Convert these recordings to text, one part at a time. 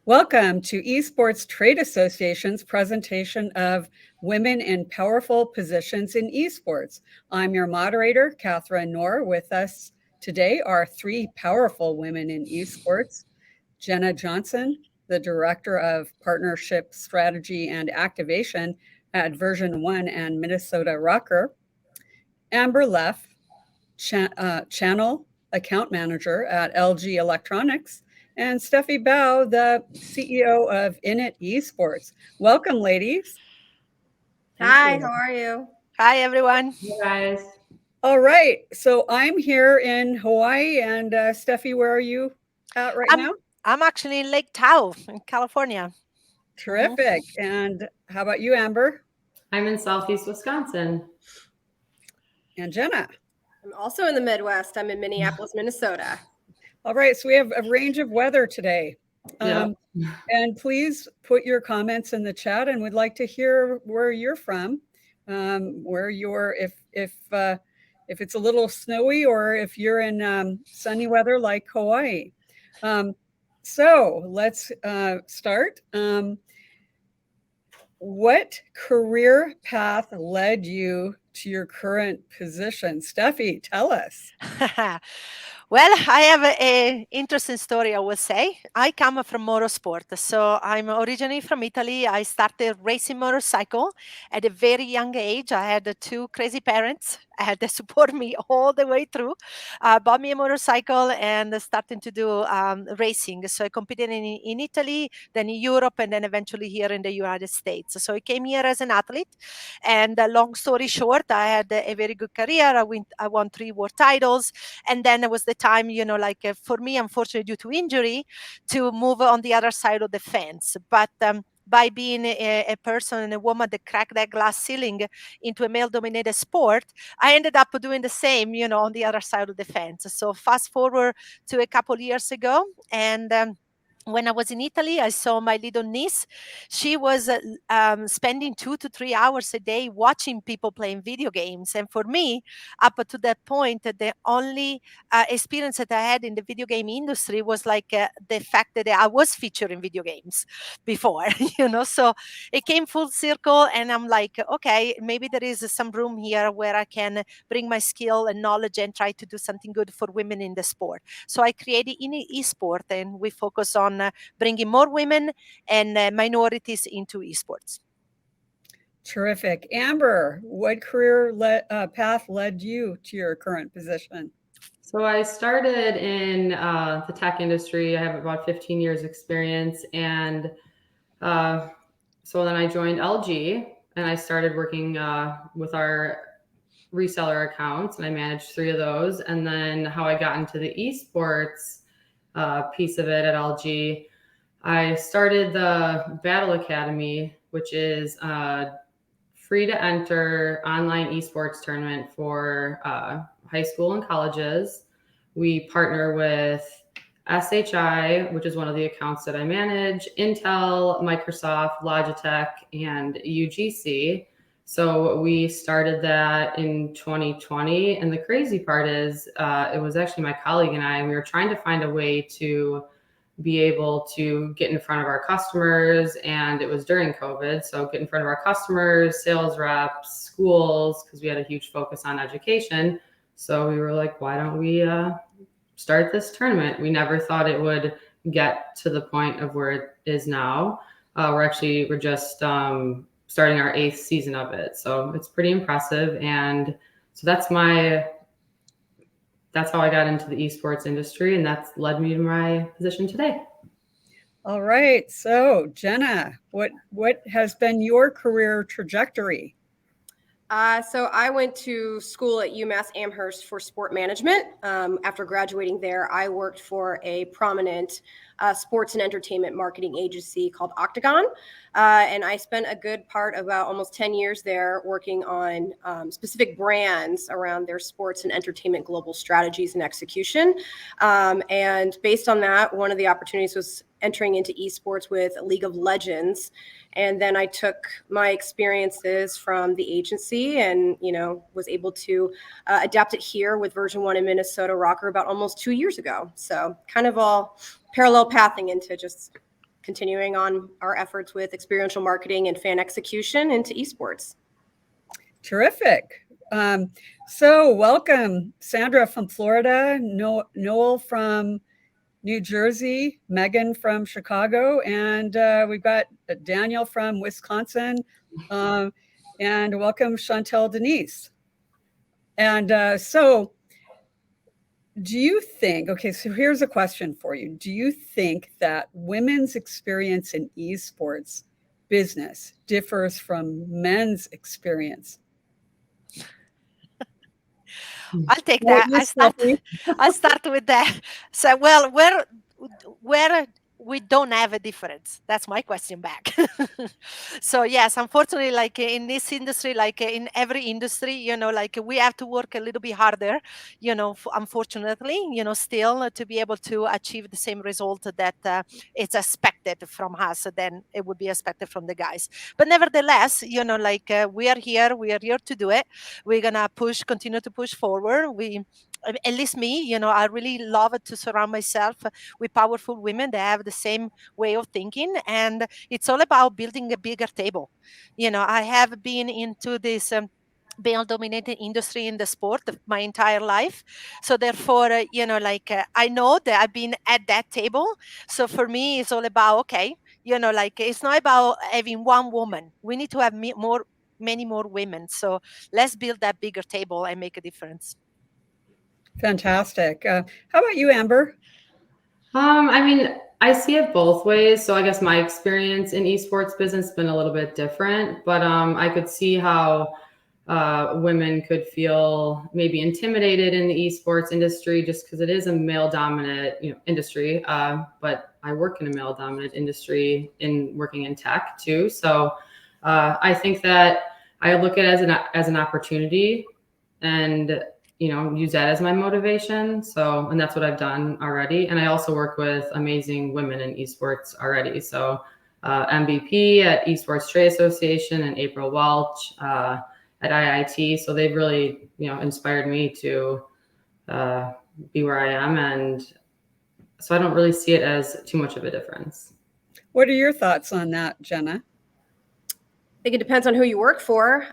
Welcome to Esports Trade Association's presentation of Women in Powerful Positions in Esports. I'm your moderator, Katharine Nohr. With us today are three powerful women in esports: Jenna Johnson, the Director of Partnership Strategy and Activation at Version 1 and Minnesota Rocker; Amber Leff, Channel Account Manager at LG Electronics; and Steffi Bao, the CEO of Init Esports. Welcome, ladies. Hi, how are you? Hi, everyone. You guys. All right, so I'm here in Hawaii, and Steffi, where are you at right now? I'm actually in Lake Tahoe in California. Terrific. And how about you, Amber? I'm in Southeast Wisconsin. And Jenna? I'm also in the Midwest. I'm in Minneapolis, Minnesota. All right, so we have a range of weather today. Yep. And please put your comments in the chat, and we'd like to hear where you're from, where you're, if it's a little snowy or if you're in sunny weather like Hawaii. So let's start. What career path led you to your current position? Steffi, tell us. Well, I have an interesting story, I would say. I come from motorsport. So I'm originally from Italy. I started racing motorcycle at a very young age. I had two crazy parents that support me all the way through. Bought me a motorcycle and started to do racing. So I competed in Italy, then in Europe, and then eventually here in the United States. So I came here as an athlete. And long story short, I had a very good career. I won 3 world titles. And then it was the time, for me, unfortunately, due to injury, to move on the other side of the fence. But by being a person and a woman that cracked that glass ceiling into a male-dominated sport, I ended up doing the same, on the other side of the fence. So fast forward to a couple years ago, and when I was in Italy, I saw my little niece. She was spending 2 to 3 hours a day watching people playing video games. And for me, up to that point, the only experience that I had in the video game industry was the fact that I was featured in video games before, So it came full circle, and I'm like, okay, maybe there is some room here where I can bring my skill and knowledge and try to do something good for women in the sport. So I created Esport, and we focus on bringing more women and minorities into esports. Terrific. Amber, what career path led you to your current position? So I started in the tech industry. I have about 15 years experience. And so then I joined LG and I started working with our reseller accounts, and I managed 3 of those. And then how I got into the esports piece of it at LG, I started the Battle Academy, which is free to enter online esports tournament for high school and colleges. We partner with SHI, which is one of the accounts that I manage, Intel, Microsoft, Logitech, and UGC. So we started that in 2020. And the crazy part is it was actually my colleague and I, we were trying to find a way to be able to get in front of our customers. And it was during COVID. So get in front of our customers, sales reps, schools, because we had a huge focus on education. So we were like, why don't we start this tournament? We never thought it would get to the point of where it is now. We're just starting our 8th season of it. So it's pretty impressive. And so that's how I got into the esports industry, and that's led me to my position today. All right. So Jenna, what has been your career trajectory? So I went to school at UMass Amherst for sport management. After graduating there, I worked for a prominent sports and entertainment marketing agency called Octagon. And I spent a good part, about almost 10 years there, working on specific brands around their sports and entertainment global strategies and execution. And based on that, one of the opportunities was entering into esports with League of Legends. And then I took my experiences from the agency and, was able to adapt it here with Version 1 in Minnesota Rocker about almost 2 years ago. So kind of all parallel pathing into just continuing on our efforts with experiential marketing and fan execution into esports. Terrific. So welcome, Sandra from Florida, Noel from New Jersey, Megan from Chicago, and we've got Daniel from Wisconsin, and welcome Chantel Denise. And so do you think, okay, so here's a question for you. Do you think that women's experience in esports business differs from men's experience? I'll take that. I'll start with that. So, well, where we don't have a difference. That's my question back. So yes, unfortunately, like in this industry, like in every industry, like we have to work a little bit harder, unfortunately, still to be able to achieve the same result that it's expected from us than it would be expected from the guys. But nevertheless, like we are here to do it. We're gonna continue to push forward. At least me, I really love it to surround myself with powerful women that have the same way of thinking. And it's all about building a bigger table. I have been into this male-dominated industry in the sport my entire life. So therefore, I know that I've been at that table. So for me, it's all about, okay, like it's not about having one woman. We need to have many more women. So let's build that bigger table and make a difference. Fantastic. How about you, Amber? I mean, I see it both ways. So I guess my experience in esports business has been a little bit different, but I could see how women could feel maybe intimidated in the esports industry just because it is a male-dominant industry. But I work in a male-dominant industry in working in tech too. So I think that I look at it as an opportunity and use that as my motivation. So, and that's what I've done already. And I also work with amazing women in esports already. So MVP at Esports Trade Association and April Welch at IIT. So they've really, inspired me to be where I am. And so I don't really see it as too much of a difference. What are your thoughts on that, Jenna? I think it depends on who you work for.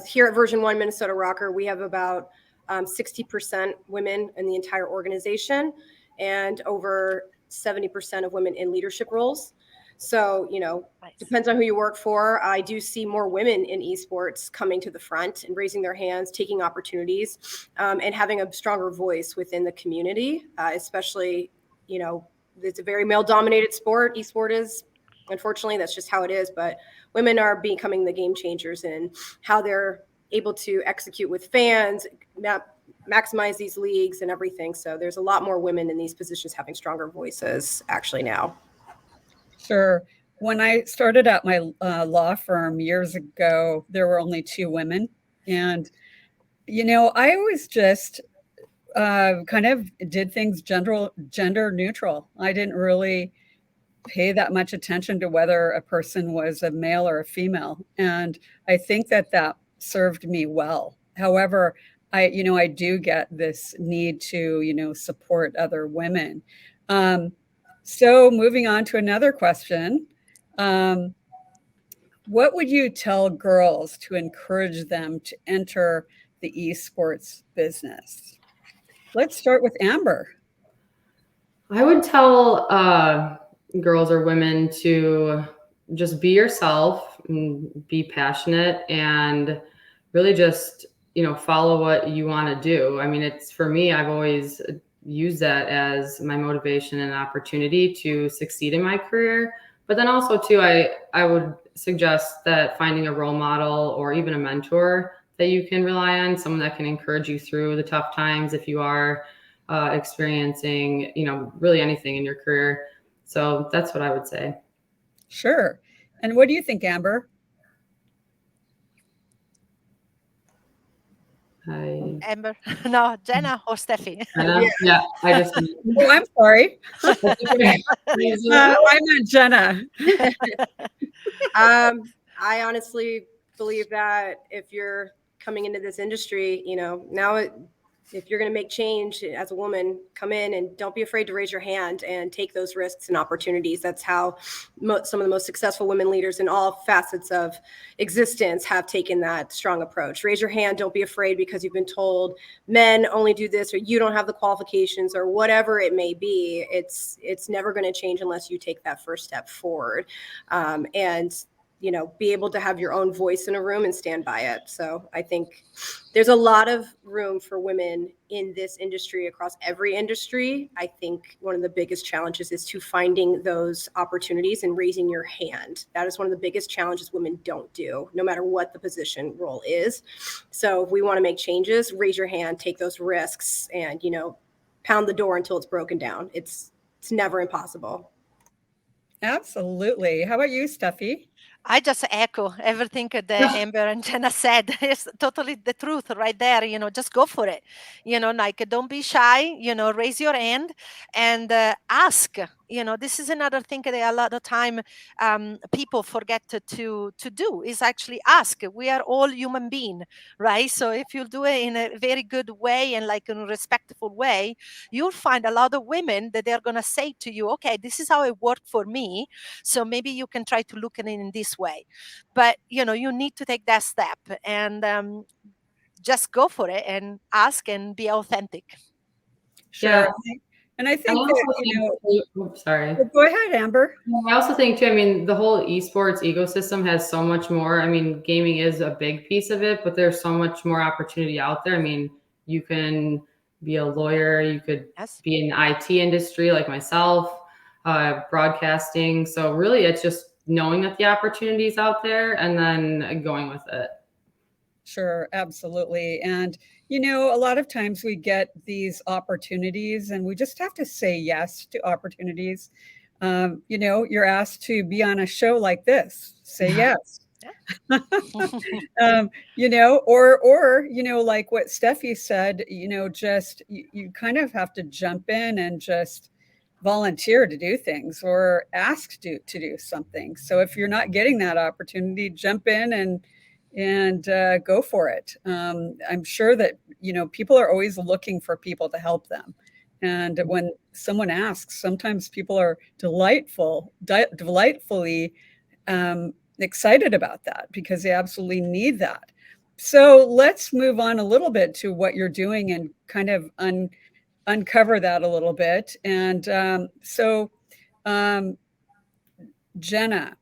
Here at Version 1 Minnesota Rocker, we have about 60% women in the entire organization and over 70% of women in leadership roles. So, nice. Depends on who you work for. I do see more women in esports coming to the front and raising their hands, taking opportunities, and having a stronger voice within the community, especially, it's a very male-dominated sport. Esport is. Unfortunately, that's just how it is. But women are becoming the game changers in how they're able to execute with fans, maximize these leagues and everything. So there's a lot more women in these positions having stronger voices actually now. Sure. When I started at my law firm years ago, there were only 2 women. And, I always just kind of did things gender neutral. I didn't really pay that much attention to whether a person was a male or a female. And I think that served me well. However, I do get this need to, support other women. So moving on to another question. What would you tell girls to encourage them to enter the esports business? Let's start with Amber. I would tell girls or women to just be yourself and be passionate and really just, follow what you want to do. I mean, it's for me, I've always used that as my motivation and opportunity to succeed in my career. But then also too, I would suggest that finding a role model or even a mentor that you can rely on, someone that can encourage you through the tough times if you are experiencing, really anything in your career. So that's what I would say. Sure. And what do you think, Amber? Amber? No, Jenna or Steffi? Yeah, I just. Oh, I'm sorry. I meant Jenna. I honestly believe that if you're coming into this industry, now if you're going to make change as a woman, come in and don't be afraid to raise your hand and take those risks and opportunities. That's how some of the most successful women leaders in all facets of existence have taken that strong approach. Raise your hand. Don't be afraid because you've been told men only do this, or you don't have the qualifications, or whatever it may be. It's never going to change unless you take that first step forward. And be able to have your own voice in a room and stand by it. So I think there's a lot of room for women in this industry across every industry. I think one of the biggest challenges is to finding those opportunities and raising your hand. That is one of the biggest challenges women don't do, no matter what the position role is. So if we want to make changes, raise your hand, take those risks, and, pound the door until it's broken down. It's never impossible. Absolutely. How about you, Steffi? I just echo everything that Amber and Jenna said. It's totally the truth right there. Just go for it. Like, don't be shy, raise your hand and ask. This is another thing that a lot of time people forget to do is actually ask. We are all human beings, right? So if you do it in a very good way and like in a respectful way, you'll find a lot of women that they're going to say to you, okay, this is how it worked for me. So maybe you can try to look at it in this way. But you need to take that step and just go for it and ask and be authentic. Sure. Yeah. And I I think also that, think, sorry. go ahead, Amber. I also think too, I mean, the whole esports ecosystem has so much more. I mean, gaming is a big piece of it, but there's so much more opportunity out there. I mean, you can be a lawyer, you could be in the IT industry like myself, broadcasting. So really it's just knowing that the opportunity is out there and then going with it. Sure, absolutely. And, a lot of times we get these opportunities and we just have to say yes to opportunities. You're asked to be on a show like this, say yes. Or like what Steffi said, just you kind of have to jump in and just volunteer to do things or ask to do something. So if you're not getting that opportunity, jump in and go for it. I'm sure that people are always looking for people to help them, and when someone asks, sometimes people are delightfully excited about that because they absolutely need that. So let's move on a little bit to what you're doing and kind of uncover that a little bit. And Jenna,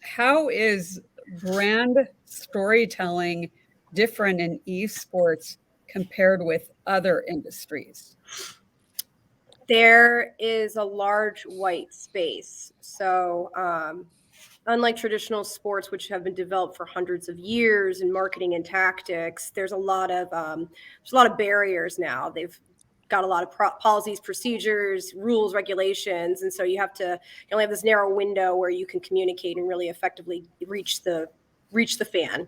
how is brand storytelling different in esports compared with other industries? There is a large white space. So unlike traditional sports, which have been developed for hundreds of years in marketing and tactics, there's a lot of barriers now. They've got a lot of policies, procedures, rules, regulations, and so you only have this narrow window where you can communicate and really effectively reach the fan.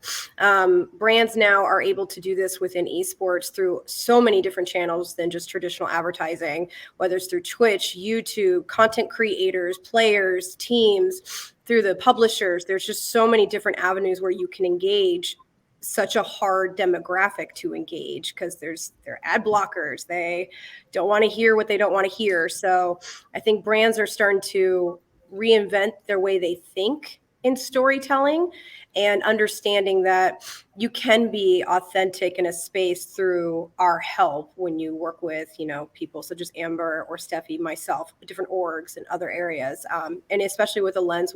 Brands now are able to do this within esports through so many different channels than just traditional advertising, whether it's through Twitch, YouTube, content creators, players, teams, through the publishers. There's just so many different avenues where you can engage such a hard demographic to engage because they're ad blockers. They don't want to hear what they don't want to hear. So I think brands are starting to reinvent their way they think in storytelling and understanding that you can be authentic in a space through our help when you work with, people such as Amber or Steffi, myself, different orgs and other areas. And especially with a lens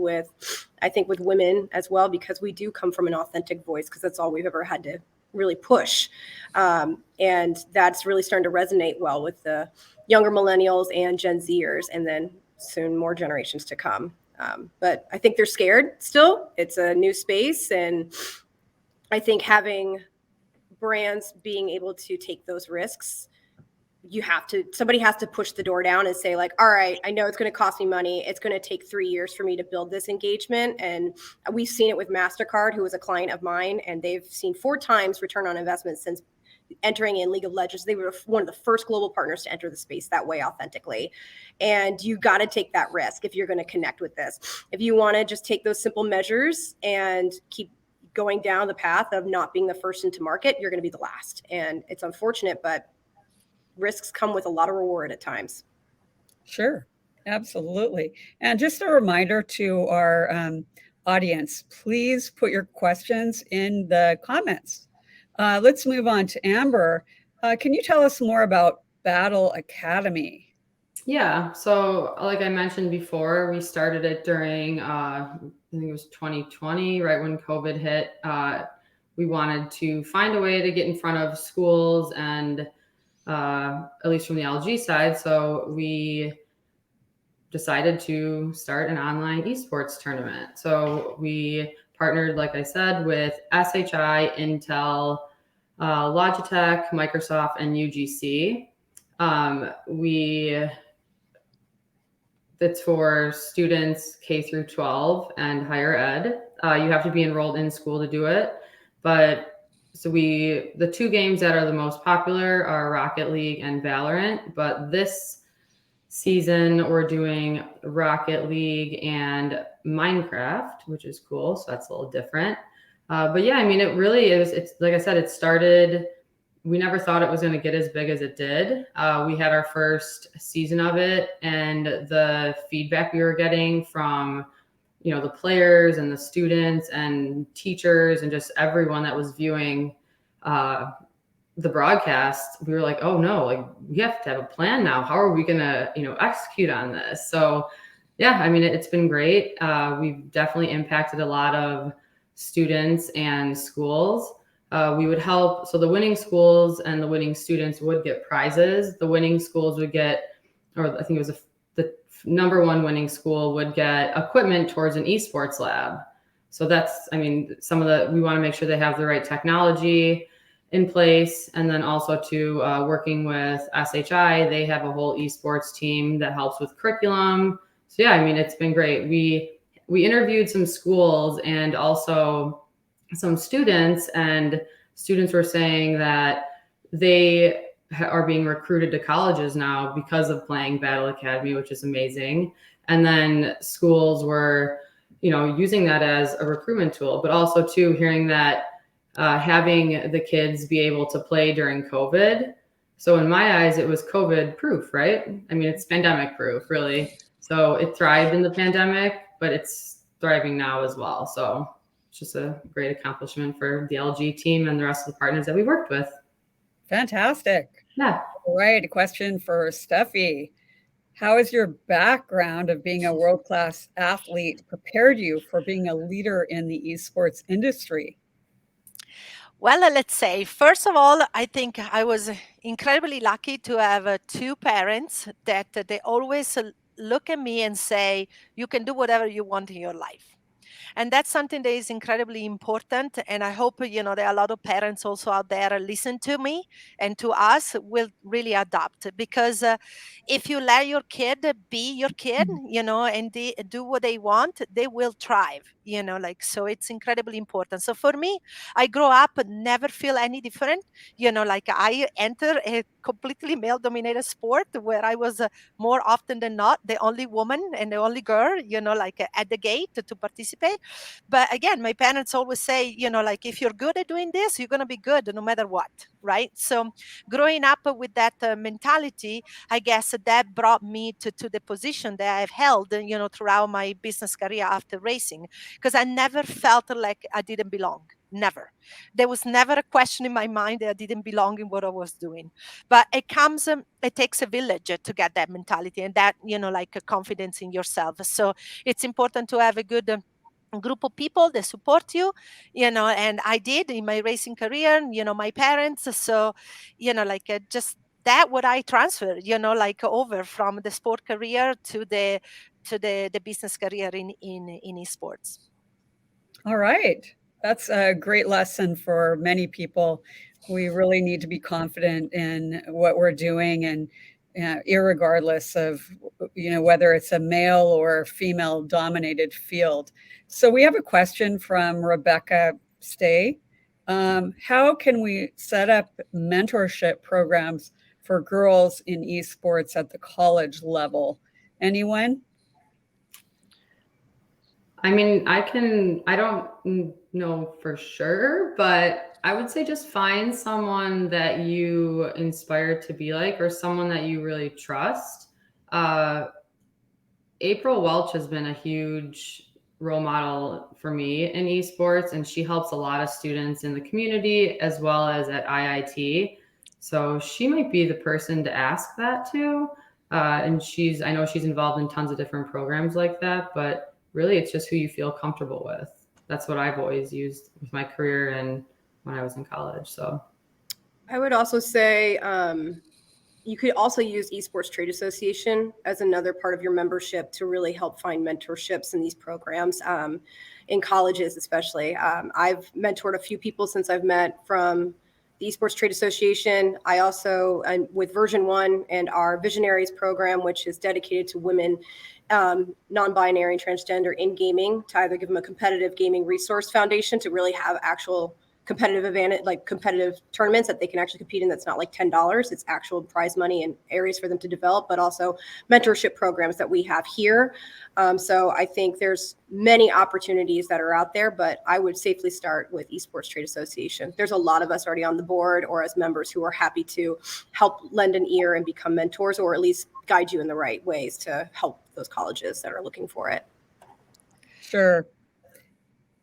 I think with women as well, because we do come from an authentic voice because that's all we've ever had to really push. And that's really starting to resonate well with the younger millennials and Gen Zers, and then soon more generations to come. But I think they're scared still. It's a new space. And I think having brands being able to take those risks, somebody has to push the door down and say like, all right, I know it's going to cost me money. It's going to take 3 years for me to build this engagement. And we've seen it with MasterCard, who was a client of mine, and they've seen 4 times return on investment since entering in League of Legends. They were one of the first global partners to enter the space that way authentically. And you got to take that risk if you're going to connect with this. If you want to just take those simple measures and keep going down the path of not being the first into market, you're going to be the last. And it's unfortunate, but risks come with a lot of reward at times. Sure, absolutely. And just a reminder to our audience, please put your questions in the comments. Let's move on to Amber. Can you tell us more about Battle Academy? Yeah, so like I mentioned before, we started it during, I think it was 2020, right when COVID hit. We wanted to find a way to get in front of schools and at least from the LG side. So we decided to start an online esports tournament. So we partnered, like I said, with SHI, Intel, Logitech, Microsoft, and UGC. It's for students K through 12 and higher ed. You have to be enrolled in school to do it. But so the two games that are the most popular are Rocket League and Valorant. But this season we're doing Rocket League and Minecraft, which is cool. So that's a little different. But yeah, I mean, it really is. It's like I said, it started. We never thought it was going to get as big as it did. We had our first season of it, and the feedback we were getting from, the players and the students and teachers and just everyone that was viewing the broadcast, we were like, oh no, like we have to have a plan now. How are we going to, execute on this? So yeah, I mean, it's been great. We've definitely impacted a lot of students and schools. We would help. So the winning schools and the winning students would get prizes. The winning schools would get, or I think it was the number one winning school would get equipment towards an esports lab. So that's, I mean, we want to make sure they have the right technology in place. And then also working with SHI, they have a whole esports team that helps with curriculum. So yeah, I mean, it's been great. We interviewed some schools and also some students, and students were saying that they are being recruited to colleges now because of playing Battle Academy, which is amazing. And then schools were, using that as a recruitment tool, but also too hearing that having the kids be able to play during COVID. So in my eyes, it was COVID proof, right? I mean, it's pandemic proof, really. So it thrived in the pandemic, but it's thriving now as well. So it's just a great accomplishment for the LG team and the rest of the partners that we worked with. Fantastic. Yeah. All right. A question for Steffi. How has your background of being a world-class athlete prepared you for being a leader in the esports industry? Well, let's say, first of all, I think I was incredibly lucky to have two parents that they always look at me and say, you can do whatever you want in your life. And that's something that is incredibly important. And I hope, there are a lot of parents also out there listen to me and to us will really adopt, because if you let your kid be your kid, and they do what they want, they will thrive, so it's incredibly important. So for me, I grow up, never feel any different, I enter a completely male dominated sport where I was more often than not the only woman and the only girl, at the gate to participate. But again, my parents always say, if you're good at doing this, you're going to be good no matter what, right? So growing up with that mentality, I guess that brought me to the position that I've held, throughout my business career after racing, because I never felt like I didn't belong. Never. There was never a question in my mind that I didn't belong in what I was doing. But it takes a village to get that mentality and that, a confidence in yourself. So it's important to have a good group of people that support you, and I did in my racing career, my parents. So, just that what I transferred, over from the sport career to the business career in esports. All right. That's a great lesson for many people. We really need to be confident in what we're doing, and irregardless of whether it's a male or female dominated field. So we have a question from Rebecca Stay. How can we set up mentorship programs for girls in esports at the college level? Anyone? I mean, I don't know for sure, but I would say just find someone that you inspire to be like, or someone that you really trust. April Welch has been a huge role model for me in esports, and she helps a lot of students in the community as well as at IIT. So she might be the person to ask that to. And I know she's involved in tons of different programs like that, but really it's just who you feel comfortable with. That's what I've always used with my career and when I was in college. So I would also say you could also use Esports Trade Association as another part of your membership to really help find mentorships in these programs, in colleges especially. I've mentored a few people since I've met from the Esports Trade Association. I also, with version 1 and our Visionaries program, which is dedicated to women, non-binary and transgender in gaming, to either give them a competitive gaming resource foundation to really have actual competitive advantage, like competitive tournaments that they can actually compete in. That's not like $10. It's actual prize money and areas for them to develop, but also mentorship programs that we have here. So I think there's many opportunities that are out there, but I would safely start with Esports Trade Association. There's a lot of us already on the board or as members who are happy to help lend an ear and become mentors, or at least guide you in the right ways to help those colleges that are looking for it. Sure.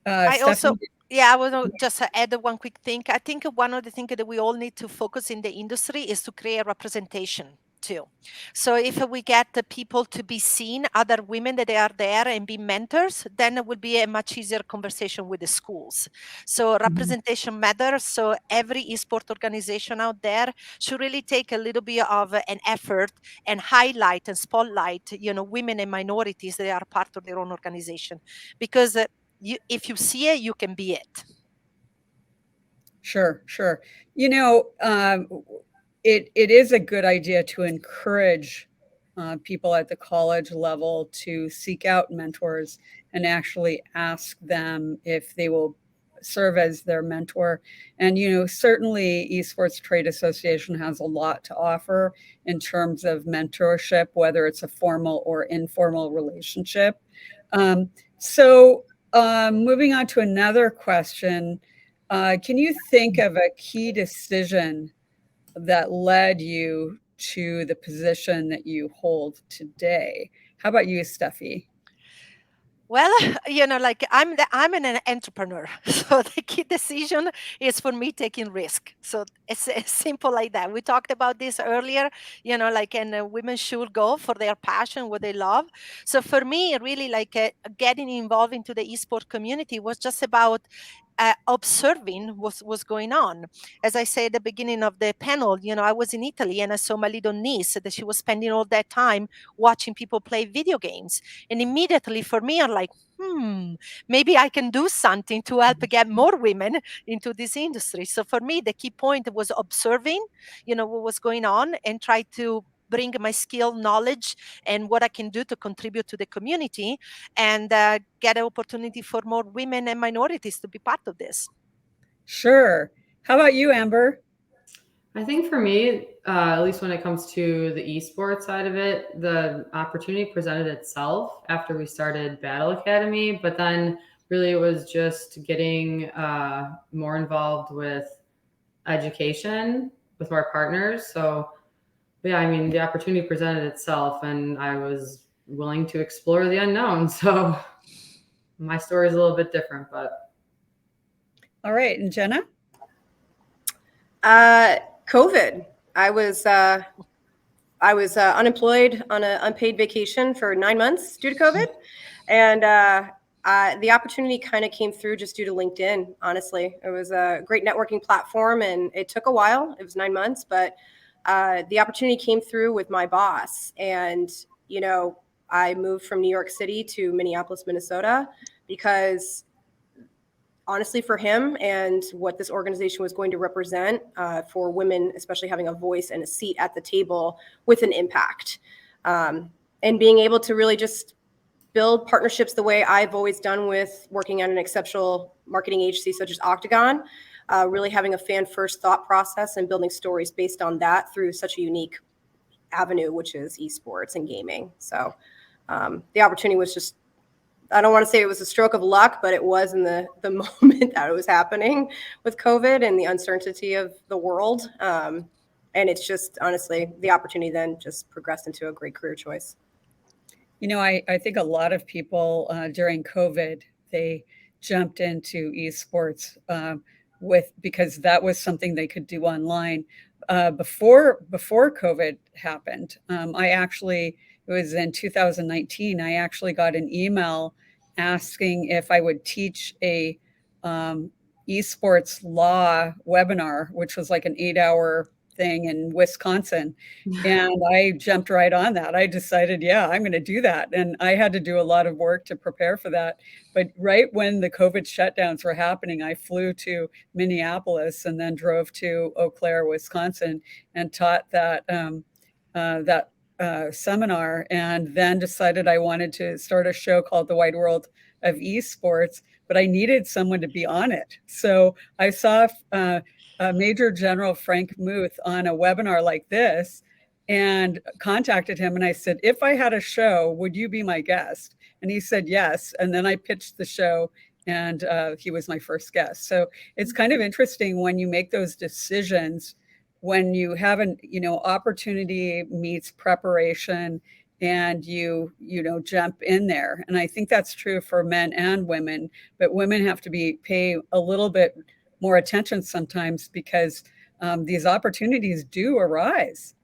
I also, Stephanie? yeah, I want to just add one quick thing. I think one of the things that we all need to focus in the industry is to create representation too. So if we get the people to be seen, other women that they are there and be mentors, then it will be a much easier conversation with the schools. So representation matters. So every esport organization out there should really take a little bit of an effort and highlight and spotlight, women and minorities that are part of their own organization, because if you see it, you can be it. Sure, sure. It is a good idea to encourage people at the college level to seek out mentors and actually ask them if they will serve as their mentor. And, certainly Esports Trade Association has a lot to offer in terms of mentorship, whether it's a formal or informal relationship. Moving on to another question. Can you think of a key decision that led you to the position that you hold today? How about you, Steffi? Well, I'm an entrepreneur, so the key decision is for me taking risk. So it's simple like that. We talked about this earlier, and women should go for their passion, what they love. So for me, really, getting involved into the esport community was just about observing what was going on. As I said at the beginning of the panel, I was in Italy and I saw my little niece that she was spending all that time watching people play video games. And immediately for me, I'm like, maybe I can do something to help get more women into this industry. So for me, the key point was observing, what was going on and try to bring my skill, knowledge, and what I can do to contribute to the community and get an opportunity for more women and minorities to be part of this. Sure. How about you, Amber? I think for me, at least when it comes to the esports side of it, the opportunity presented itself after we started Battle Academy, but then really it was just getting more involved with education with our partners. So yeah, I mean, the opportunity presented itself and I was willing to explore the unknown. So my story is a little bit different, but. All right. And Jenna? COVID. I was unemployed on an unpaid vacation for 9 months due to COVID, and the opportunity kind of came through just due to LinkedIn. Honestly, it was a great networking platform, and it took a while. It was 9 months, but the opportunity came through with my boss, and I moved from New York City to Minneapolis, Minnesota, because honestly, for him and what this organization was going to represent for women, especially having a voice and a seat at the table with an impact, and being able to really just build partnerships the way I've always done with working at an exceptional marketing agency such as Octagon, really having a fan-first thought process and building stories based on that through such a unique avenue, which is esports and gaming. So the opportunity was just I don't want to say it was a stroke of luck, but it was in the moment that it was happening with COVID and the uncertainty of the world. And it's just honestly, the opportunity then just progressed into a great career choice. I think a lot of people during COVID, they jumped into esports because that was something they could do online. Before COVID happened, it was in 2019. I actually got an email asking if I would teach a um, esports law webinar, which was like an 8-hour thing in Wisconsin. And I jumped right on that. I decided, yeah, I'm going to do that. And I had to do a lot of work to prepare for that. But right when the COVID shutdowns were happening, I flew to Minneapolis and then drove to Eau Claire, Wisconsin, and taught that seminar, and then decided I wanted to start a show called The Wide World of Esports, but I needed someone to be on it. So I saw Major General Frank Muth on a webinar like this and contacted him. And I said, if I had a show, would you be my guest? And he said, yes. And then I pitched the show, and he was my first guest. So it's kind of interesting when you make those decisions, when you have an opportunity meets preparation, and you jump in there. And I think that's true for men and women, but women have to pay a little bit more attention sometimes, because these opportunities do arise.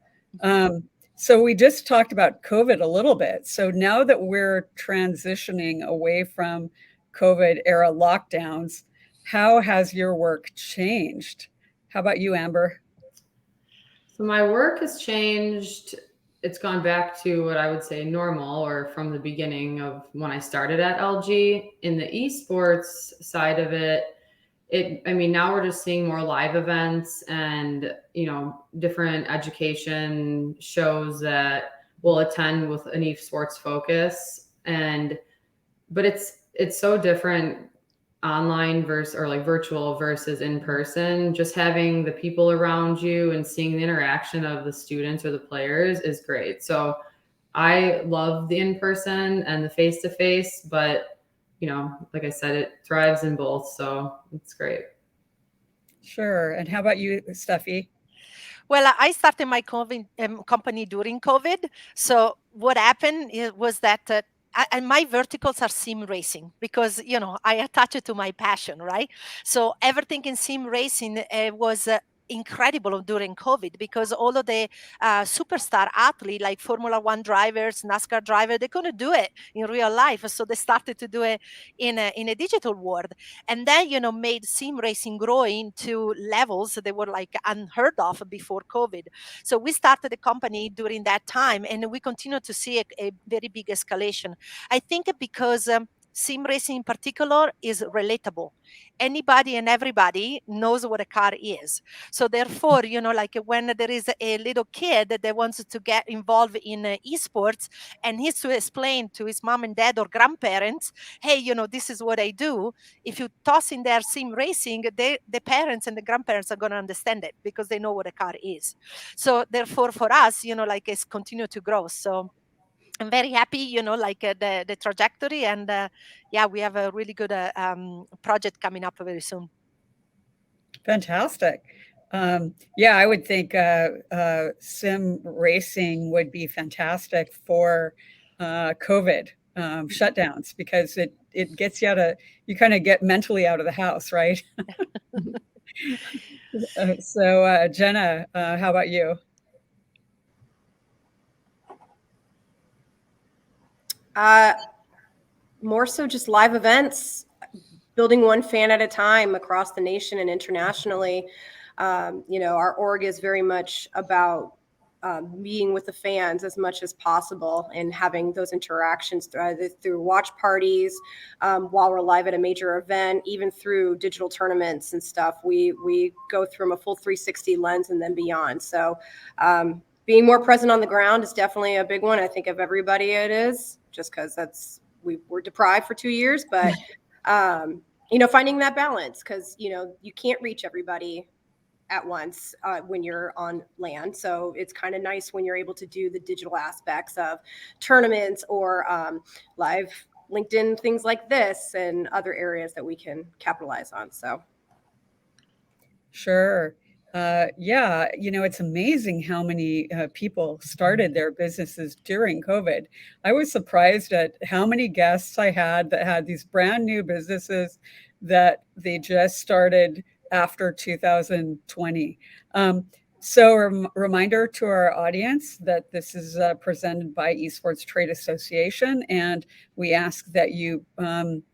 So we just talked about COVID a little bit. So now that we're transitioning away from COVID era lockdowns, how has your work changed? How about you, Amber? So my work has changed. It's gone back to what I would say normal, or from the beginning of when I started at LG. In the esports side of it, now we're just seeing more live events and, different education shows that we'll attend with an esports focus. But it's so different online versus, or like virtual versus in person. Just having the people around you and seeing the interaction of the students or the players is great. So I love the in-person and the face-to-face, but like I said, it thrives in both. So it's great. Sure. And how about you, Steffi? Well, I started my company during COVID. So what happened was that and my verticals are sim racing, because I attach it to my passion, right? So everything in sim racing was incredible during COVID, because all of the superstar athletes, like Formula One drivers, NASCAR driver, they couldn't do it in real life, so they started to do it in a digital world. And then made sim racing grow into levels that were like unheard of before COVID. So we started the company during that time, and we continue to see a very big escalation. I think because sim racing in particular is relatable. Anybody and everybody knows what a car is. So therefore, like when there is a little kid that wants to get involved in esports, and he's to explain to his mom and dad or grandparents, hey, this is what I do. If you toss in there sim racing, the parents and the grandparents are going to understand it, because they know what a car is. So therefore, for us, like it's continued to grow. So I'm very happy, the trajectory, and yeah, we have a really good project coming up very soon. Fantastic. Yeah, I would think sim racing would be fantastic for COVID shutdowns, because it gets you kind of get mentally out of the house, right? So Jenna, how about you? More so just live events, building one fan at a time across the nation and internationally. Our org is very much about being with the fans as much as possible and having those interactions through watch parties, while we're live at a major event, even through digital tournaments and stuff. We go through a full 360 lens and then beyond. So being more present on the ground is definitely a big one. I think of everybody it is, just because we were deprived for 2 years, but finding that balance, because you can't reach everybody at once when you're on land. So it's kind of nice when you're able to do the digital aspects of tournaments or live LinkedIn things like this and other areas that we can capitalize on. So. Sure. Yeah, it's amazing how many people started their businesses during COVID. I was surprised at how many guests I had that had these brand new businesses that they just started after 2020. So, a reminder to our audience that this is presented by Esports Trade Association, and we ask that you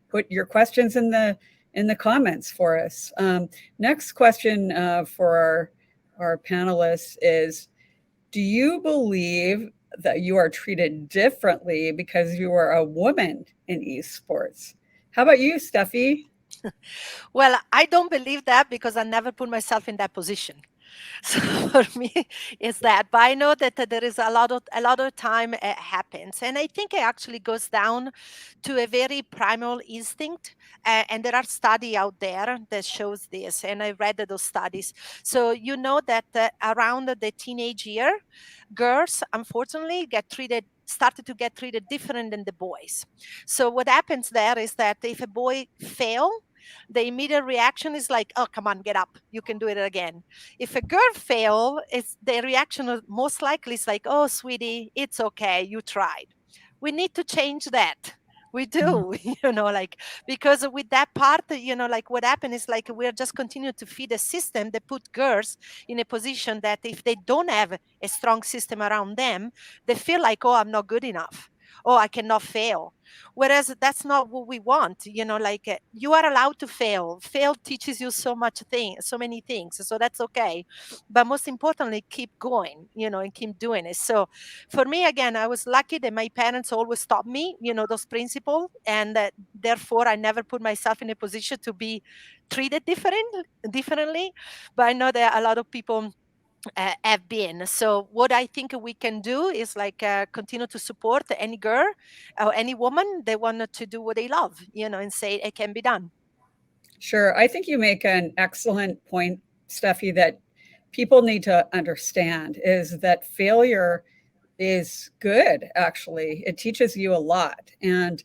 put your questions in the comments for us. Next question for our panelists is, do you believe that you are treated differently because you are a woman in esports? How about you, Steffi? Well, I don't believe that because I never put myself in that position. So for me, it's that. But I know that there is a lot of time happens, and I think it actually goes down to a very primal instinct. And there are studies out there that shows this, and I read those studies. So you know that around the teenage year, girls unfortunately started to get treated different than the boys. So what happens there is that if a boy fail, the immediate reaction is like, oh, come on, get up, you can do it again. If a girl fail, it's the reaction most likely is like, oh, sweetie, it's okay, you tried. We need to change that. We do, like, because with that part, like what happened is like we're just continuing to feed a system that put girls in a position that if they don't have a strong system around them, they feel like, oh, I'm not good enough. Oh, I cannot fail. Whereas that's not what we want. Like you are allowed to fail. Fail teaches you so many things. So that's okay. But most importantly, keep going, and keep doing it. So for me, again, I was lucky that my parents always taught me, those principles. And therefore, I never put myself in a position to be treated differently. But I know that a lot of people have been. So what I think we can do is like continue to support any girl or any woman they want to do what they love, and say it can be done. Sure. I think you make an excellent point, Steffi, that people need to understand is that failure is good, actually. It teaches you a lot. And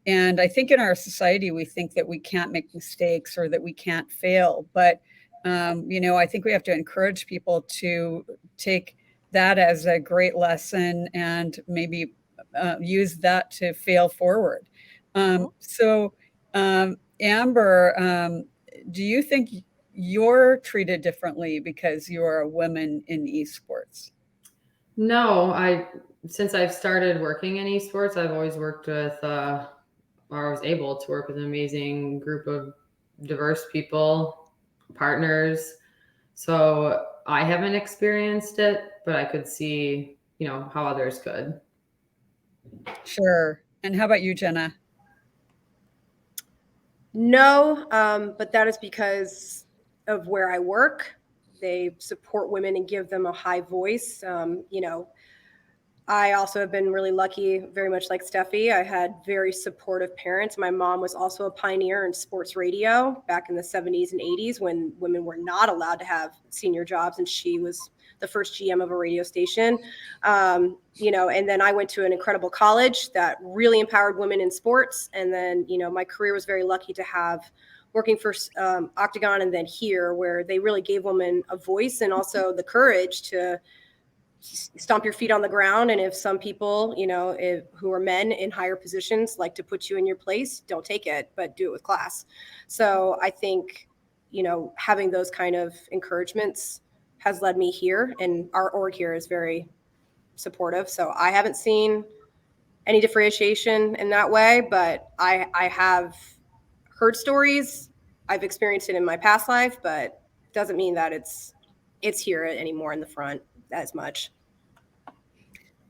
I think in our society we think that we can't make mistakes or that we can't fail. But I think we have to encourage people to take that as a great lesson and maybe use that to fail forward. So Amber, do you think you're treated differently because you're a woman in esports? No, since I've started working in esports, I've always worked with, or I was able to work with an amazing group of diverse people, partners. So I haven't experienced it, but I could see, how others could. Sure. And how about you, Jenna? No, but that is because of where I work. They support women and give them a high voice. I also have been really lucky, very much like Steffi. I had very supportive parents. My mom was also a pioneer in sports radio back in the 70s and 80s when women were not allowed to have senior jobs, and she was the first GM of a radio station. And then I went to an incredible college that really empowered women in sports. And then, my career was very lucky to have working for Octagon and then here, where they really gave women a voice and also the courage to stomp your feet on the ground. And if some people, who are men in higher positions like to put you in your place, don't take it, but do it with class. So I think, having those kind of encouragements has led me here, and our org here is very supportive. So I haven't seen any differentiation in that way, but I have heard stories. I've experienced it in my past life, but doesn't mean that it's here anymore in the front as much.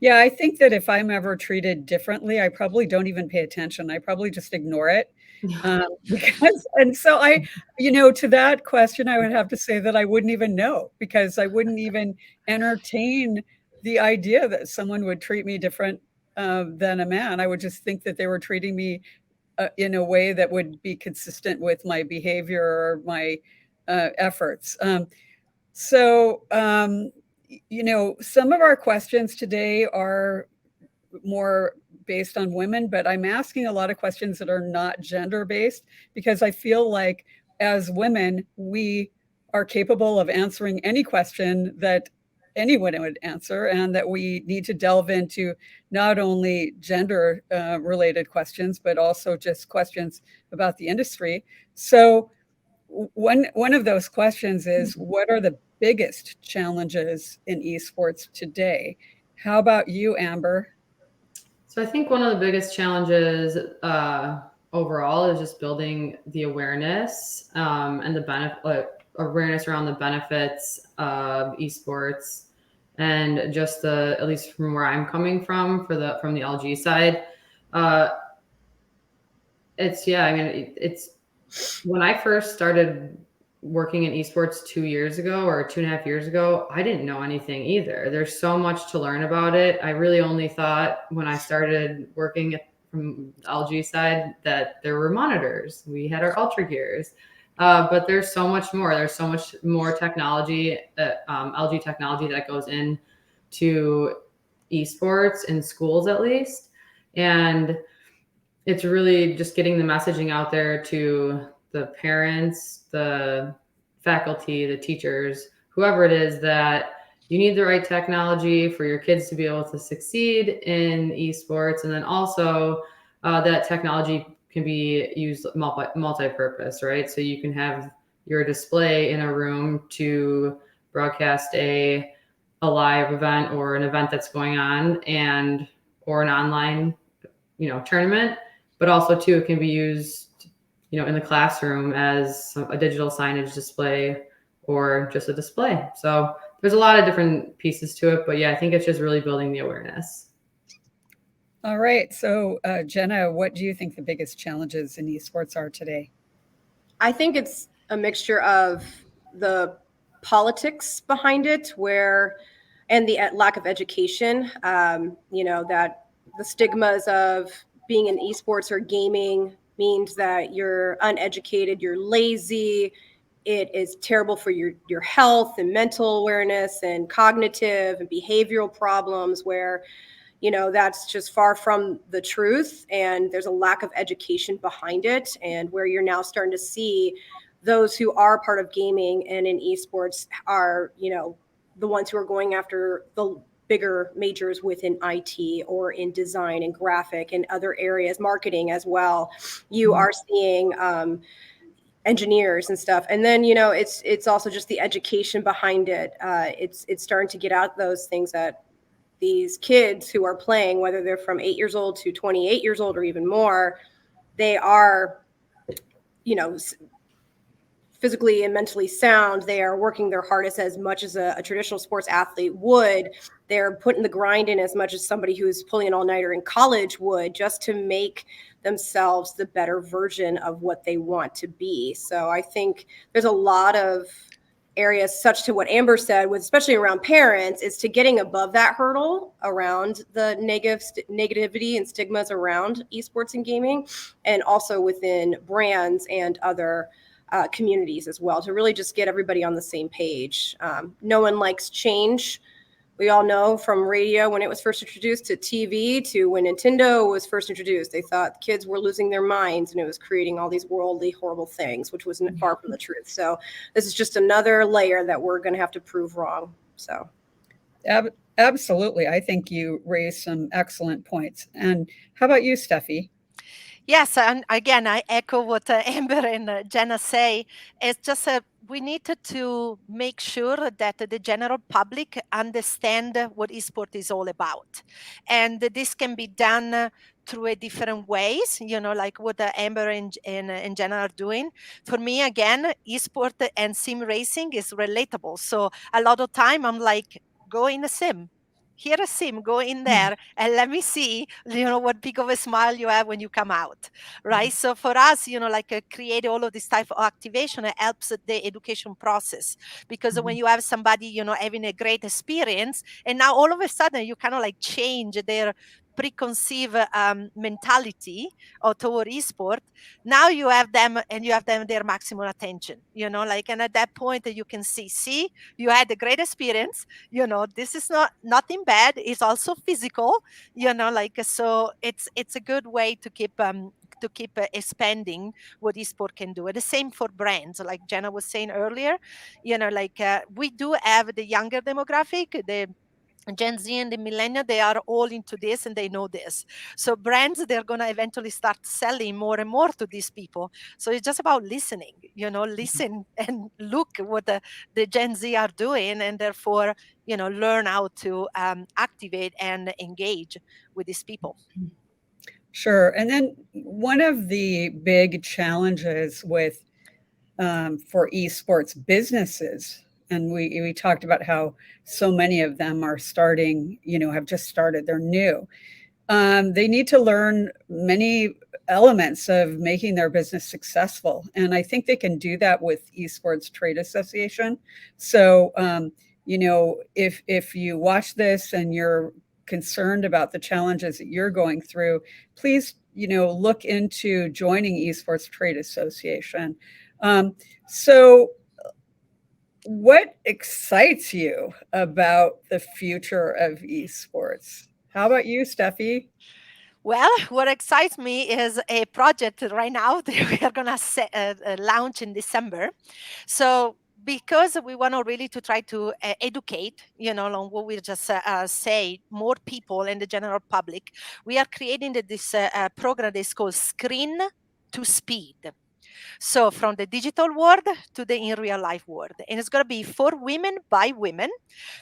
Yeah, I think that if I'm ever treated differently, I probably don't even pay attention. I probably just ignore it. And so to that question, I would have to say that I wouldn't even know, because I wouldn't even entertain the idea that someone would treat me different than a man. I would just think that they were treating me in a way that would be consistent with my behavior or my efforts. So, some of our questions today are more based on women, but I'm asking a lot of questions that are not gender based because I feel like as women, we are capable of answering any question that anyone would answer, and that we need to delve into not only gender related questions, but also just questions about the industry. So one of those questions is, what are the biggest challenges in esports today? How about you, Amber? So I think one of the biggest challenges overall is just building the awareness and the awareness around the benefits of esports, and just at least from where I'm coming from from the LG side, it's when I first started working in esports 2 years ago or 2.5 years ago, I didn't know anything either. There's so much to learn about it. I really only thought when I started working from the LG side that there were monitors. We had our Ultra Gears. But there's so much more. There's so much more technology, LG technology that goes into esports in schools at least. And it's really just getting the messaging out there to the parents, the faculty, the teachers, whoever it is, that you need the right technology for your kids to be able to succeed in esports. And then also that technology can be used multi-purpose, right? So you can have your display in a room to broadcast a live event or an event that's going on, or an online, tournament. But also too, it can be used, in the classroom as a digital signage display or just a display. So there's a lot of different pieces to it, but yeah, I think it's just really building the awareness. All right. So Jenna, what do you think the biggest challenges in esports are today? I think it's a mixture of the politics behind it, and the lack of education. That the stigmas of being in esports or gaming means that you're uneducated, you're lazy. It is terrible for your health and mental awareness and cognitive and behavioral problems, where that's just far from the truth, and there's a lack of education behind it, and where you're now starting to see those who are part of gaming and in esports are the ones who are going after the bigger majors within IT or in design and graphic and other areas, marketing as well. You are seeing engineers and stuff, and then it's also just the education behind it. It's starting to get out those things that these kids who are playing, whether they're from 8 years old to 28 years old or even more, they are, physically and mentally sound. They are working their hardest as much as a traditional sports athlete would. They're putting the grind in as much as somebody who's pulling an all-nighter in college would, just to make themselves the better version of what they want to be. So I think there's a lot of areas, such to what Amber said, with especially around parents, is to getting above that hurdle around the negativity and stigmas around esports and gaming, and also within brands and other communities as well, to really just get everybody on the same page. No one likes change. We all know from radio when it was first introduced, to TV, to when Nintendo was first introduced, they thought kids were losing their minds and it was creating all these worldly, horrible things, which was far from the truth. So this is just another layer that we're going to have to prove wrong. So Absolutely. I think you raised some excellent points. And how about you, Steffi? Yes, and again, I echo what Amber and Jenna say. It's just we need to make sure that the general public understand what esport is all about, and this can be done through a different ways. Like what Amber and Jenna are doing. For me, again, esport and sim racing is relatable. So a lot of time, I'm like, go in a sim. Here a sim, go in there and let me see, what big of a smile you have when you come out, right? So for us, like create all of this type of activation, it helps the education process, because when you have somebody, having a great experience, and now all of a sudden you kind of like change their preconceived mentality or toward esport, now you have them and you have them their maximum attention, like, and at that point you can see, you had a great experience, this is nothing bad, it's also physical, like, so it's a good way to keep expanding what esport can do. And the same for brands, like Jenna was saying earlier, like we do have the younger demographic, the Gen Z and the millennial, they are all into this and they know this. So brands, they're going to eventually start selling more and more to these people. So it's just about listening, listen and look what the Gen Z are doing, and therefore, learn how to activate and engage with these people. Sure. And then one of the big challenges with for esports businesses, and we talked about how so many of them are starting, have just started, they're new. They need to learn many elements of making their business successful. And I think they can do that with Esports Trade Association. So, if you watch this and you're concerned about the challenges that you're going through, please, look into joining Esports Trade Association. So what excites you about the future of esports? How about you, Steffi? Well, what excites me is a project right now that we are going to launch in December. So because we want to really to try to educate, on what we just say, more people and the general public, we are creating this program that is called Screen to Speed. So from the digital world to the in real life world. And it's going to be for women by women,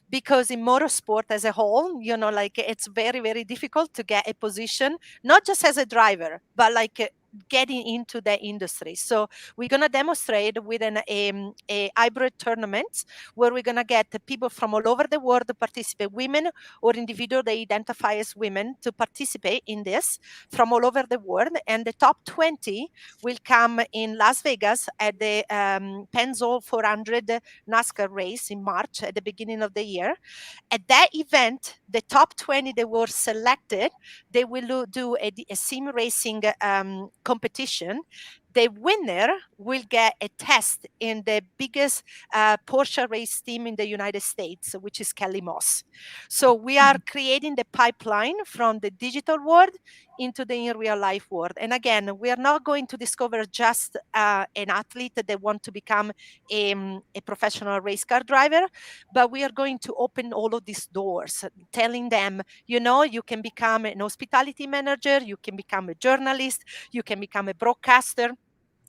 because in motorsport as a whole, like, it's very, very difficult to get a position, not just as a driver, but like getting into the industry. So we're going to demonstrate with a hybrid tournament where we're going to get people from all over the world to participate, women or individuals they identify as women, to participate in this from all over the world. And the top 20 will come in Las Vegas at the Pennzoil 400 NASCAR race in March at the beginning of the year. At that event, the top 20 that were selected, they will do a sim racing competition. The winner will get a test in the biggest Porsche race team in the United States, which is Kelly Moss. So we are creating the pipeline from the digital world into the in real life world. And again, we are not going to discover just an athlete that want to become a professional race car driver, but we are going to open all of these doors, telling them, you can become an hospitality manager, you can become a journalist, you can become a broadcaster.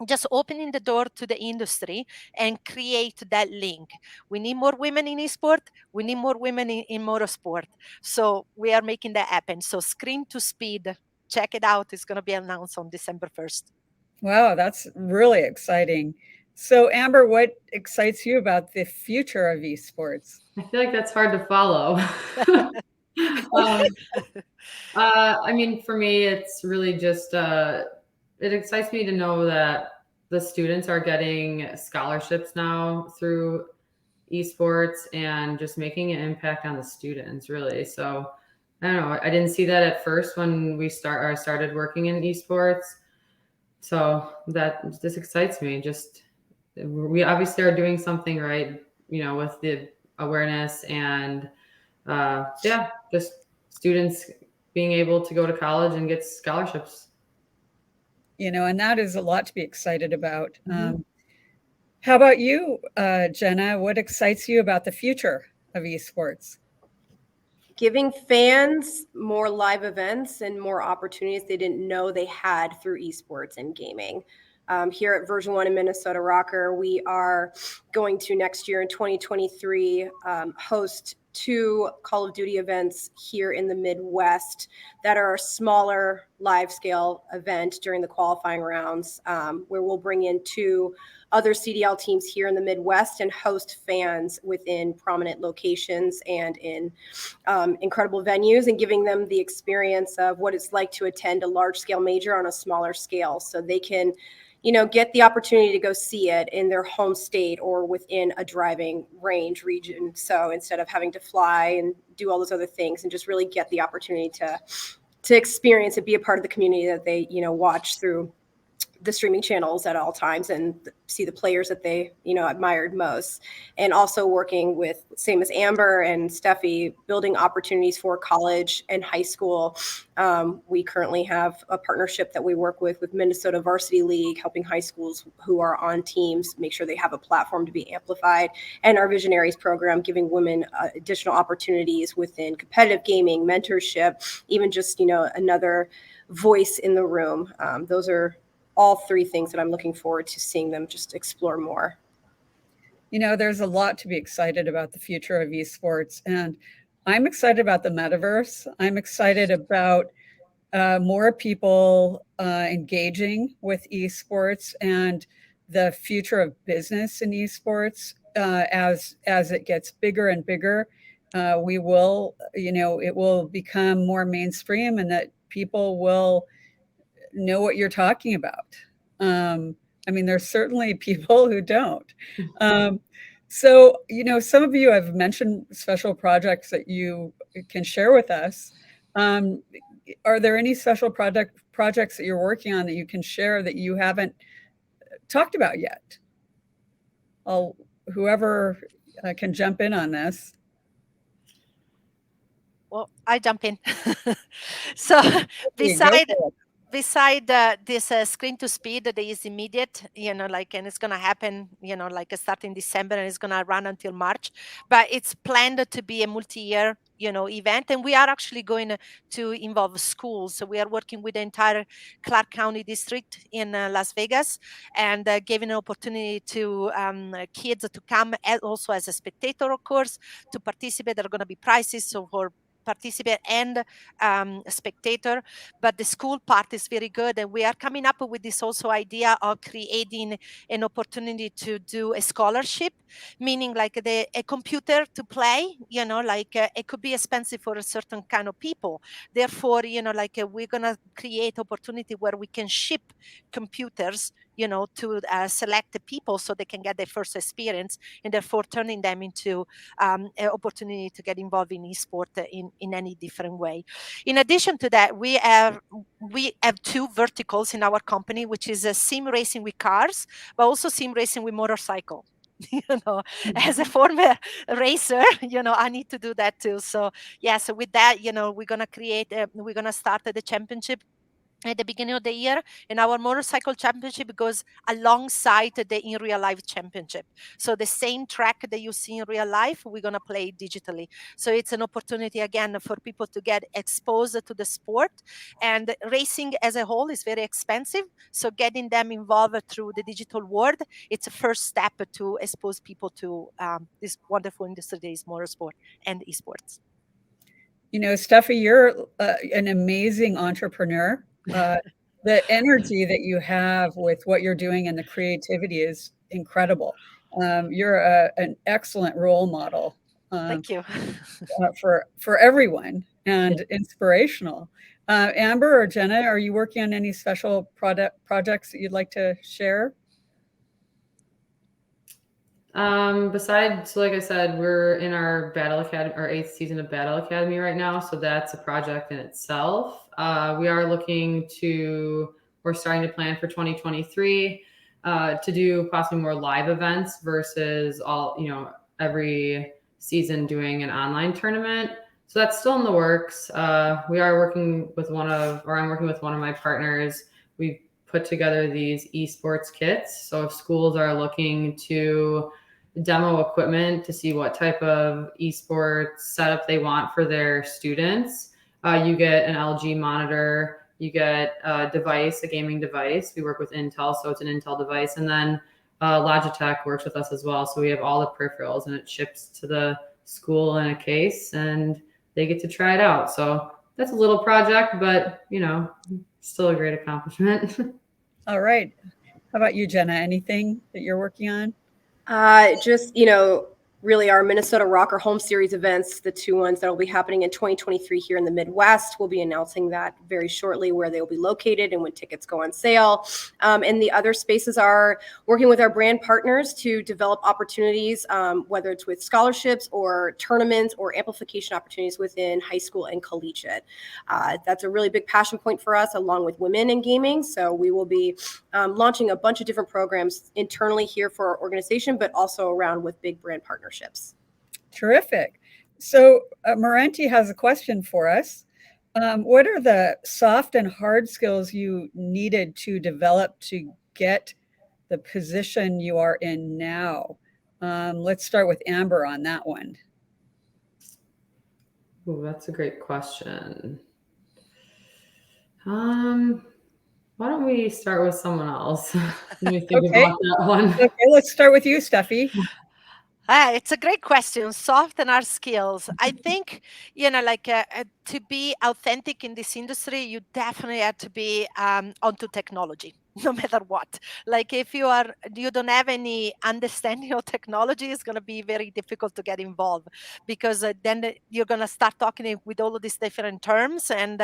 Just opening the door to the industry and create that link. We need more women in esport. We need more women in motorsport. So we are making that happen. So Screen to Speed, check it out. It's going to be announced on December 1st. Wow, that's really exciting. So, Amber, what excites you about the future of esports? I feel like that's hard to follow. I mean, for me, it's really just, it excites me to know that the students are getting scholarships now through esports and just making an impact on the students, really. So I don't know. I didn't see that at first when I started working in esports. So this excites me. Just, we obviously are doing something right, with the awareness and just students being able to go to college and get scholarships. And that is a lot to be excited about. How about you, Jenna? What excites you about the future of esports? Giving fans more live events and more opportunities they didn't know they had through esports and gaming. Here at Version 1 in Minnesota Rocker, we are going to next year in 2023 host 2 Call of Duty events here in the Midwest that are a smaller live scale event during the qualifying rounds, where we'll bring in 2 other CDL teams here in the Midwest and host fans within prominent locations and in incredible venues, and giving them the experience of what it's like to attend a large scale major on a smaller scale, so they can get the opportunity to go see it in their home state or within a driving range region. So instead of having to fly and do all those other things, and just really get the opportunity to to experience it, be a part of the community that they, watch through the streaming channels at all times and see the players that they, admired most. And also working with, same as Amber and Steffi, building opportunities for college and high school. We currently have a partnership that we work with Minnesota Varsity League, helping high schools who are on teams make sure they have a platform to be amplified. And our Visionaries program, giving women additional opportunities within competitive gaming, mentorship, even just, another voice in the room. Those are all three things that I'm looking forward to seeing them just explore more. There's a lot to be excited about the future of esports, and I'm excited about the metaverse. I'm excited about more people engaging with esports and the future of business in esports as it gets bigger and bigger. We will, it will become more mainstream, and that people will know what you're talking about. There's certainly people who don't. So, some of you have mentioned special projects that you can share with us. Are there any special projects that you're working on that you can share that you haven't talked about yet? Whoever can jump in on this. Well, I jump in. So beside this screen to speed that is immediate, and it's going to happen, starting December, and it's going to run until March, but it's planned to be a multi-year, event. And we are actually going to involve schools. So we are working with the entire Clark County district in Las Vegas, and giving an opportunity to kids to come also as a spectator, of course, to participate. There are going to be prizes, so for participant and spectator, but the school part is very good. And we are coming up with this also idea of creating an opportunity to do a scholarship, meaning like a computer to play, it could be expensive for a certain kind of people. Therefore, we're going to create opportunity where we can ship computers, to select the people so they can get their first experience, and therefore turning them into an opportunity to get involved in esport in any different way. In addition to that, we have two verticals in our company, which is a sim racing with cars, but also sim racing with motorcycle. As a former racer, I need to do that too. So so with that, we're gonna start the championship at the beginning of the year, and our motorcycle championship goes alongside the in real life championship. So the same track that you see in real life, we're going to play digitally. So it's an opportunity again for people to get exposed to the sport. And racing as a whole is very expensive, so getting them involved through the digital world, it's a first step to expose people to this wonderful industry that is motorsport and esports. Steffi, you're an amazing entrepreneur. The energy that you have with what you're doing and the creativity is incredible. You're an excellent role model. Thank you. For everyone, and inspirational. Amber or Jenna, are you working on any special projects that you'd like to share? Besides, like I said, we're in our Battle Academy, our 8th season of Battle Academy right now. So that's a project in itself. We're starting to plan for 2023 to do possibly more live events versus every season doing an online tournament. So that's still in the works. I'm working with one of my partners. We've put together these esports kits. So if schools are looking to demo equipment to see what type of esports setup they want for their students, you get an LG monitor, you get a gaming device. We work with Intel, so it's an Intel device. And then Logitech works with us as well. So we have all the peripherals, and it ships to the school in a case, and they get to try it out. So that's a little project, but still a great accomplishment. All right. How about you, Jenna? Anything that you're working on? Just, really our Minnesota Rocker Home Series events, the two ones that will be happening in 2023 here in the Midwest. We'll be announcing that very shortly, where they will be located and when tickets go on sale. And the other spaces are working with our brand partners to develop opportunities, whether it's with scholarships or tournaments or amplification opportunities within high school and collegiate. That's a really big passion point for us, along with women in gaming. So we will be launching a bunch of different programs internally here for our organization, but also around with big brand partnerships. Terrific. So Marenti has a question for us. What are the soft and hard skills you needed to develop to get the position you are in now? Let's start with Amber on that one. Oh, that's a great question. Why don't we start with someone else? Let me think Okay. about that one. Okay, let's start with you, Steffi. It's a great question. Soft and hard skills. I think, to be authentic in this industry, you definitely have to be onto technology, no matter what. Like if you don't have any understanding of technology, it's going to be very difficult to get involved, because then you're going to start talking with all of these different terms, and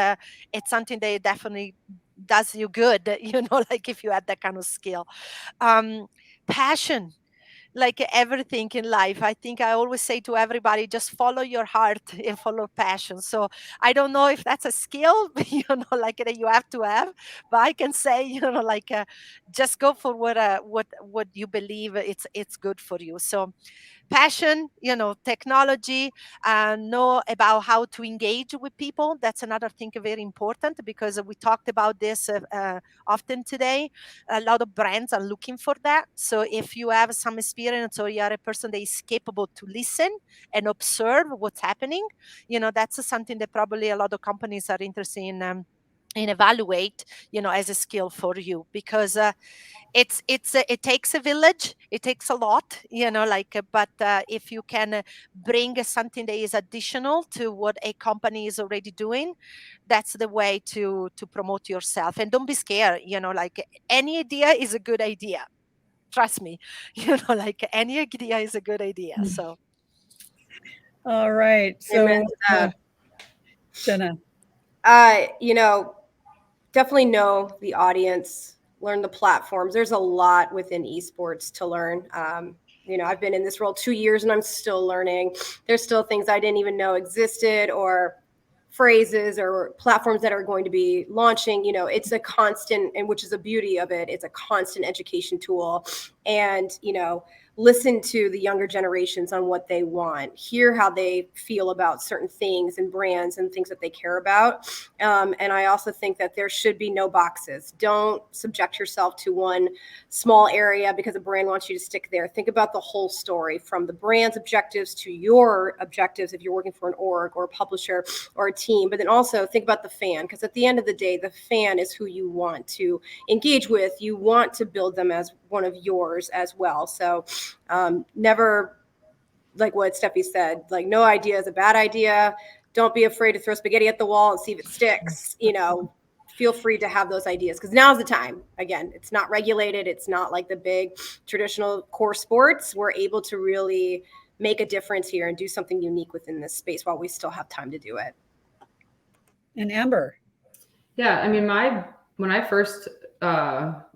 it's something that definitely does you good, like if you have that kind of skill. Passion, like everything in life, I think I always say to everybody, just follow your heart and follow passion. So I don't know if that's a skill, like that you have to have, but I can say, just go for what you believe it's good for you. So passion, technology, know about how to engage with people. That's another thing very important, because we talked about this often today. A lot of brands are looking for that. So if you have some experience, or you are a person that is capable to listen and observe what's happening, that's something that probably a lot of companies are interested in evaluate, as a skill for you, because it takes a village, it takes a lot, but if you can bring something that is additional to what a company is already doing, that's the way to promote yourself. And don't be scared, like any idea is a good idea, trust me. Like any idea is a good idea. So All right. So Jenna. Definitely know the audience, learn the platforms. There's a lot within esports to learn. I've been in this role 2 years and I'm still learning. There's still things I didn't even know existed, or phrases or platforms that are going to be launching. It's a constant, and which is the beauty of it. It's a constant education tool. And, listen to the younger generations on what they want, hear how they feel about certain things and brands and things that they care about. And I also think that there should be no boxes. Don't subject yourself to one small area because a brand wants you to stick there. Think about the whole story, from the brand's objectives to your objectives if you're working for an org or a publisher or a team. But then also think about the fan, because at the end of the day, the fan is who you want to engage with. You want to build them as one of yours as well. So never, like what Steffi said, like no idea is a bad idea. Don't be afraid to throw spaghetti at the wall and see if it sticks. Feel free to have those ideas, because now's the time. Again, it's not regulated. It's not like the big traditional core sports. We're able to really make a difference here and do something unique within this space while we still have time to do it. And Amber. Yeah, I mean, when I first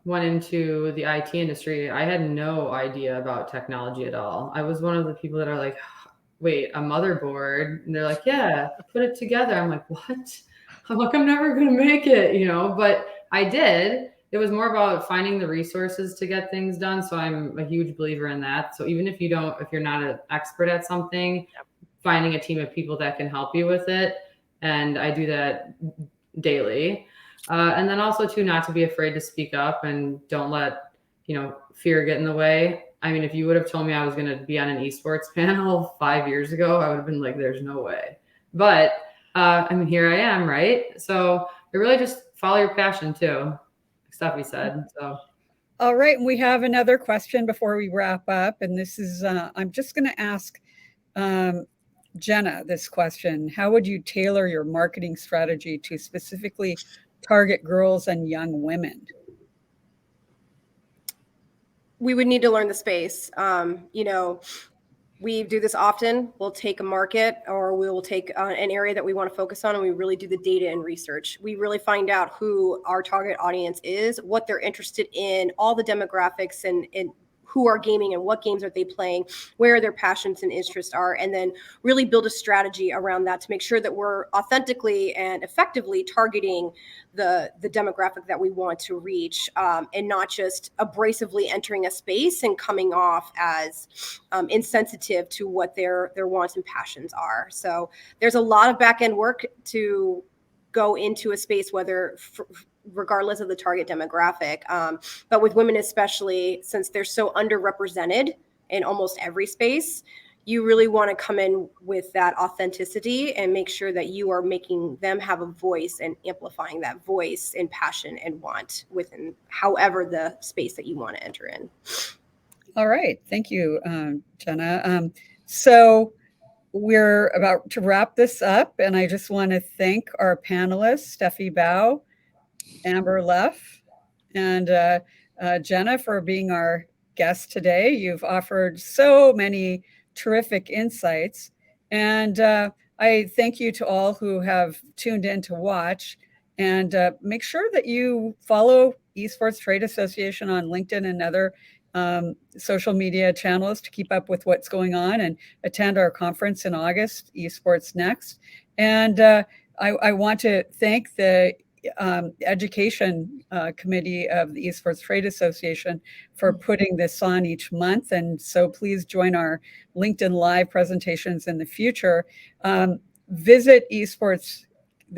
went into the IT industry, I had no idea about technology at all. I was one of the people that are like, wait, a motherboard? And they're like, yeah, put it together. I'm like, what? I'm like, I'm never going to make it, but I did. It was more about finding the resources to get things done. So I'm a huge believer in that. So even if you're not an expert at something, finding a team of people that can help you with it. And I do that daily. And then also too, not to be afraid to speak up, and don't let, fear get in the way. I mean, if you would have told me I was going to be on an esports panel 5 years ago, I would have been like, there's no way. But here I am, right? So it really just follow your passion too, like Steffi said. So. All right. We have another question before we wrap up. And this is, I'm just going to ask Jenna this question. How would you tailor your marketing strategy to specifically target girls and young women? We would need to learn the space. we do this often. We'll take a market or we'll take an area that we want to focus on, and we really do the data and research. We really find out who our target audience is, what they're interested in, all the demographics, and who are gaming and what games are they playing, where their passions and interests are, and then really build a strategy around that to make sure that we're authentically and effectively targeting the demographic that we want to reach, and not just abrasively entering a space and coming off as insensitive to what their wants and passions are. So there's a lot of back end work to go into a space, regardless of the target demographic. But with women, especially, since they're so underrepresented in almost every space, you really want to come in with that authenticity and make sure that you are making them have a voice and amplifying that voice and passion and want within however the space that you want to enter in. All right. Thank you, Jenna. So we're about to wrap this up, and I just want to thank our panelists, Steffi Bao, Amber Leff, and Jenna for being our guest today. You've offered so many terrific insights, and I thank you to all who have tuned in to watch, and make sure that you follow Esports Trade Association on LinkedIn and other social media channels to keep up with what's going on, and attend our conference in August, Esports Next. And I want to thank the education committee of the Esports Trade Association for putting this on each month. And so please join our LinkedIn Live presentations in the future. Visit the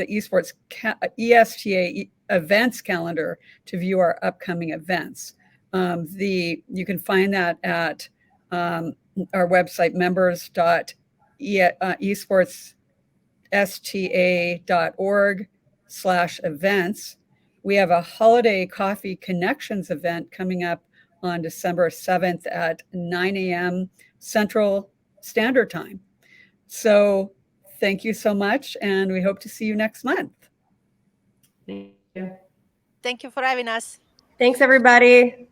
Esports ESTA events calendar to view our upcoming events. You can find that at our website, members.esportsta.org/events. We have a holiday coffee connections event coming up on December 7th at 9 a.m. Central Standard Time. So thank you so much, and we hope to see you next month. Thank you. Thank you for having us. Thanks, everybody.